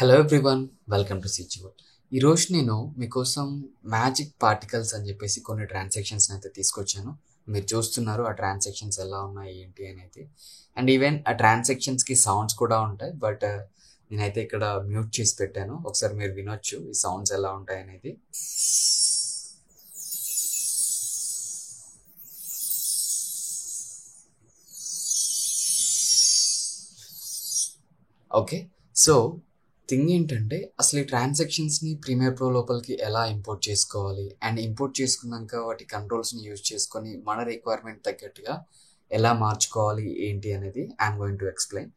Hello everyone, welcome to సిచ్యువల్. ఈరోజు నేను మీకోసం మ్యాజిక్ పార్టికల్స్ అని చెప్పేసి కొన్ని ట్రాన్సాక్షన్స్ అయితే తీసుకొచ్చాను. మీరు చూస్తున్నారు ఆ ట్రాన్సాక్షన్స్ ఎలా ఉన్నాయి ఏంటి అనేది. అండ్ ఈవెన్ ఆ ట్రాన్సాక్షన్స్కి సౌండ్స్ కూడా ఉంటాయి, బట్ నేనైతే ఇక్కడ మ్యూట్ చేసి పెట్టాను. ఒకసారి మీరు వినొచ్చు ఈ సౌండ్స్ ఎలా ఉంటాయి అనేది. ఓకే, సో థింగ్ ఏంటంటే అసలు ఈ ట్రాన్సాక్షన్స్ని ప్రీమియర్ ప్రో లోపలికి ఎలా ఇంపోర్ట్ చేసుకోవాలి, అండ్ ఇంపోర్ట్ చేసుకున్నాక వాటి కంట్రోల్స్ని యూజ్ చేసుకొని మన రిక్వైర్మెంట్ తగ్గట్టుగా ఎలా మార్చుకోవాలి ఏంటి అనేది I'm going to explain.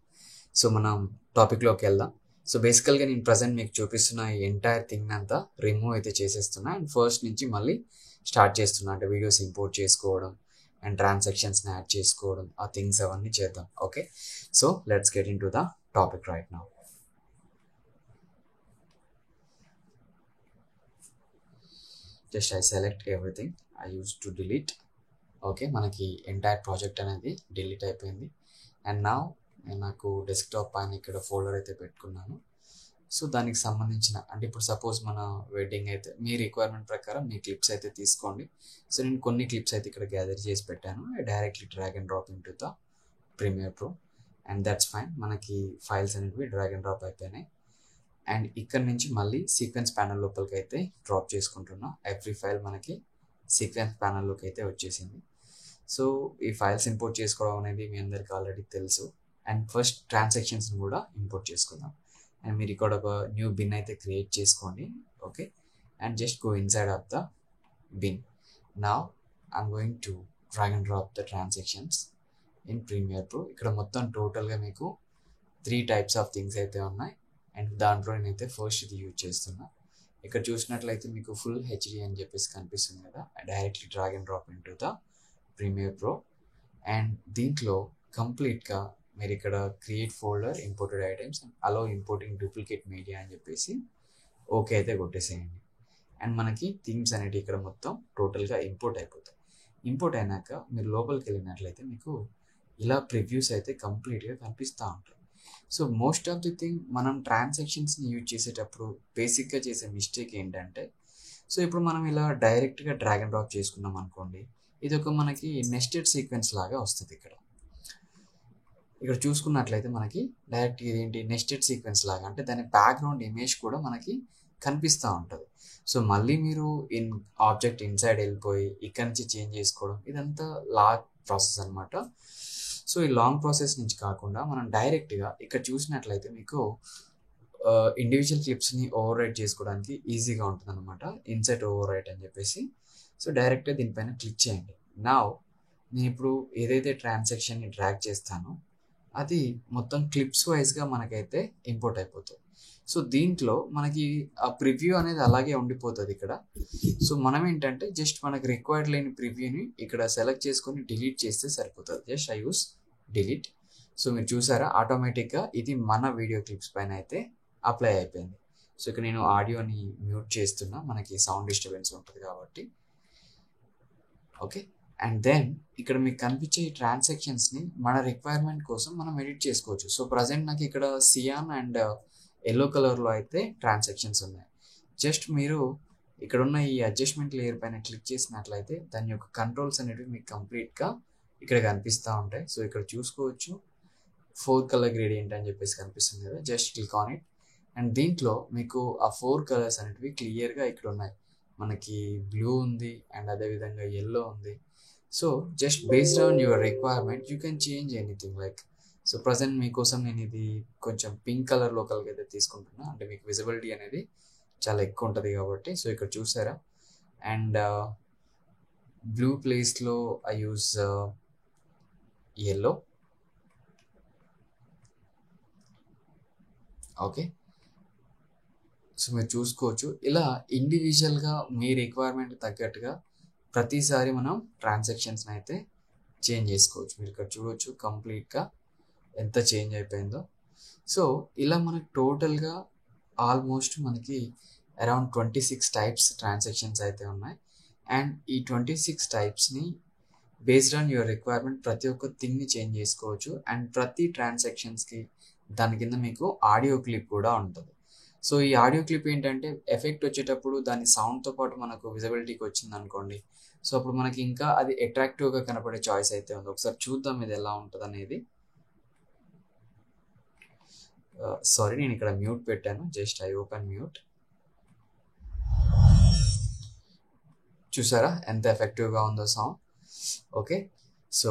So మనం టాపిక్లోకి వెళ్దాం. సో బేసికల్గా నేను ప్రజెంట్ మీకు చూపిస్తున్న ఈ ఎంటైర్ థింగ్ అంతా రిమూవ్ అయితే చేసేస్తున్నా అండ్ ఫస్ట్ నుంచి మళ్ళీ స్టార్ట్ చేస్తున్నా. అంటే వీడియోస్ ఇంపోర్ట్ చేసుకోవడం అండ్ ట్రాన్సాక్షన్స్ని యాడ్ చేసుకోవడం, ఆ థింగ్స్ అవన్నీ చేద్దాం. Okay, so let's get in to the topic right now. Just I select everything, I use to delete. Okay, మనకి ఎంటైర్ ప్రాజెక్ట్ అనేది డిలీట్ అయిపోయింది. అండ్ నా నాకు డెస్క్టాప్ పైన ఇక్కడ ఫోల్డర్ అయితే పెట్టుకున్నాను. సో దానికి సంబంధించిన అంటే ఇప్పుడు సపోజ్ మన వెడ్డింగ్ అయితే మీ రిక్వైర్మెంట్ ప్రకారం మీ క్లిప్స్ అయితే తీసుకోండి. సో నేను కొన్ని క్లిప్స్ అయితే ఇక్కడ గ్యాదర్ చేసి పెట్టాను. Directly drag and drop in to the Premiere Pro and that's fine. మనకి ఫైల్స్ అనేవి డ్రాగ్ అండ్ డ్రాప్ అయిపోయినాయి. అండ్ ఇక్కడ నుంచి మళ్ళీ సీక్వెన్స్ ప్యానల్ లోపలికి అయితే డ్రాప్ చేసుకుంటున్నాం. ఎవ్రీ ఫైల్ మనకి సీక్వెన్స్ ప్యానల్లోకి అయితే వచ్చేసింది. సో ఈ ఫైల్స్ ఇంపోర్ట్ చేసుకోవడం అనేది మీ అందరికి ఆల్రెడీ తెలుసు. అండ్ ఫస్ట్ ట్రాన్సాక్షన్స్ని కూడా ఇంపోర్ట్ చేసుకుందాం. అండ్ మీరు ఇక్కడ ఒక న్యూ బిన్ అయితే క్రియేట్ చేసుకోండి. Okay, and just go inside of the bin. Now I'm going to drag and drop the transactions in Premiere Pro. ఇక్కడ మొత్తం టోటల్గా మీకు 3 టైప్స్ ఆఫ్ థింగ్స్ అయితే ఉన్నాయి. అండ్ దాంట్లో నేనైతే ఫస్ట్ ఇది యూజ్ చేస్తున్నా. ఇక్కడ చూసినట్లయితే మీకు ఫుల్ హెచ్డి అని చెప్పేసి కనిపిస్తుంది కదా. Directly drag and drop in to the Premiere Pro. And దీంట్లో కంప్లీట్గా మీరు ఇక్కడ create folder, imported items, allow importing duplicate media అని చెప్పేసి ఓకే అయితే కొట్టేసేయండి. అండ్ మనకి థీమ్స్ అనేవి ఇక్కడ మొత్తం టోటల్గా ఇంపోర్ట్ అయిపోతాయి. ఇంపోర్ట్ అయినాక మీరు లోపలికి వెళ్ళినట్లయితే మీకు ఇలా ప్రివ్యూస్ అయితే కంప్లీట్గా కనిపిస్తూ ఉంటాయి. So most of the thing మనం ట్రాన్సాక్షన్స్ని యూజ్ చేసేటప్పుడు బేసిక్గా చేసే మిస్టేక్ ఏంటంటే, సో ఇప్పుడు మనం ఇలా డైరెక్ట్గా డ్రాగ్ అండ్ డ్రాప్ చేసుకున్నాం అనుకోండి, ఇది ఒక మనకి నెస్టెడ్ సీక్వెన్స్ లాగా వస్తుంది. ఇక్కడ చూసుకున్నట్లయితే మనకి డైరెక్ట్ ఇదేంటి నెస్టెడ్ సీక్వెన్స్ లాగా, అంటే దాని బ్యాక్గ్రౌండ్ ఇమేజ్ కూడా మనకి కనిపిస్తూ ఉంటుంది. సో మళ్ళీ మీరు ఆబ్జెక్ట్ ఇన్సైడ్ వెళ్ళిపోయి ఇక్కడ నుంచి చేంజ్ చేసుకోవడం ఇదంతా లాంగ్ ప్రాసెస్ అనమాట. సో ఈ లాంగ్ ప్రాసెస్ నుంచి కాకుండా మనం డైరెక్ట్గా ఇక్కడ చూసినట్లయితే మీకు ఇండివిజువల్ క్లిప్స్ని ఓవర్ రైట్ చేసుకోవడానికి ఈజీగా ఉంటుంది అనమాట. ఇన్సర్ట్ ఓవర్ రైట్ అని చెప్పేసి. సో డైరెక్ట్గా దీనిపైన క్లిక్ చేయండి. నా నేను ఇప్పుడు ఏదైతే ట్రాన్సాక్షన్ని డ్రాగ్ చేస్తానో అది మొత్తం క్లిప్స్ వైజ్గా మనకైతే ఇంపోర్ట్ అయిపోతుంది. సో దీంట్లో మనకి ఆ ప్రివ్యూ అనేది అలాగే ఉండిపోతుంది ఇక్కడ. సో మనం ఏంటంటే జస్ట్ మనకి రిక్వైర్డ్ లేని ప్రివ్యూని ఇక్కడ సెలెక్ట్ చేసుకొని డిలీట్ చేస్తే సరిపోతుంది. Just I use delete. So మీరు చూసారా ఆటోమేటిక్గా ఇది మన వీడియో క్లిప్స్ పైన అయితే అప్లై అయిపోయింది. సో ఇక్కడ నేను ఆడియోని మ్యూట్ చేస్తున్నా, మనకి సౌండ్ డిస్టర్బెన్స్ ఉంటుంది కాబట్టి. ఓకే, అండ్ దెన్ ఇక్కడ మీకు కనిపించే ఈ ట్రాన్సాక్షన్స్ని మన రిక్వైర్మెంట్ కోసం మనం ఎడిట్ చేసుకోవచ్చు. సో ప్రజెంట్ నాకు ఇక్కడ సియాన్ అండ్ ఎల్లో కలర్లో అయితే ట్రాన్సాక్షన్స్ ఉన్నాయి. జస్ట్ మీరు ఇక్కడ ఉన్న ఈ అడ్జస్ట్మెంట్ లేయర్ పైన క్లిక్ చేసినట్లయితే దాని యొక్క కంట్రోల్స్ అనేవి మీకు కంప్లీట్గా ఇక్కడ కనిపిస్తూ ఉంటాయి. సో ఇక్కడ చూసుకోవచ్చు 4 కలర్ గ్రేడియంట్ అని చెప్పేసి కనిపిస్తుంది కదా. Just click on it and దీంట్లో మీకు ఆ 4 కలర్స్ అనేవి క్లియర్గా ఇక్కడ ఉన్నాయి. మనకి బ్లూ ఉంది అండ్ అదేవిధంగా ఎల్లో ఉంది. So just based on your requirement you can change anything like. So present మీకోసం నేను ఇది కొంచెం పింక్ కలర్ లోకల్గా అయితే తీసుకుంటున్నా, అంటే మీకు విజిబిలిటీ అనేది చాలా ఎక్కువ ఉంటుంది కాబట్టి. సో ఇక్కడ చూసారా. అండ్ బ్లూ ప్లేస్లో I use yellow. Okay, so మీరు చూసుకోవచ్చు ఇలా ఇండివిజువల్గా మీ రిక్వైర్మెంట్ తగ్గట్టుగా ప్రతిసారి మనం ట్రాన్సాక్షన్స్ని అయితే చేంజ్ చేసుకోవచ్చు. మీరు ఇక్కడ చూడవచ్చు కంప్లీట్గా ఎంత చేంజ్ అయిపోయిందో. సో ఇలా మనకు టోటల్గా ఆల్మోస్ట్ మనకి అరౌండ్ 26 టైప్స్ ట్రాన్సాక్షన్స్ అయితే ఉన్నాయి. అండ్ ఈ 26 టైప్స్ని బేస్డ్ ఆన్ యువర్ రిక్వైర్మెంట్ ప్రతి ఒక్క థింగ్ని చేంజ్ చేసుకోవచ్చు. అండ్ ప్రతి ట్రాన్సాక్షన్స్కి దాని కింద మీకు ఆడియో క్లిప్ కూడా ఉంటుంది. సో ఈ ఆడియో క్లిప్ ఏంటంటే ఎఫెక్ట్ వచ్చేటప్పుడు దాని సౌండ్తో పాటు మనకు విజిబిలిటీకి వచ్చింది అనుకోండి, సో అప్పుడు మనకి ఇంకా అది అట్రాక్టివ్గా కనపడే చాయిస్ అయితే ఉంది. ఒకసారి చూద్దాం ఇది ఎలా ఉంటుంది అనేది. సారీ, నేను ఇక్కడ మ్యూట్ పెట్టాను, జస్ట్ ఐ ఓపెన్ మ్యూట్. చూసారా ఎంత ఎఫెక్టివ్గా ఉందో sound. Okay, so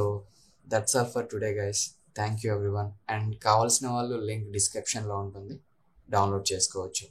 that's all for today guys. Thank you everyone. And కావాల్సిన వాళ్ళు లింక్ డిస్క్రిప్షన్లో ఉంటుంది, డౌన్లోడ్ చేసుకోవచ్చు.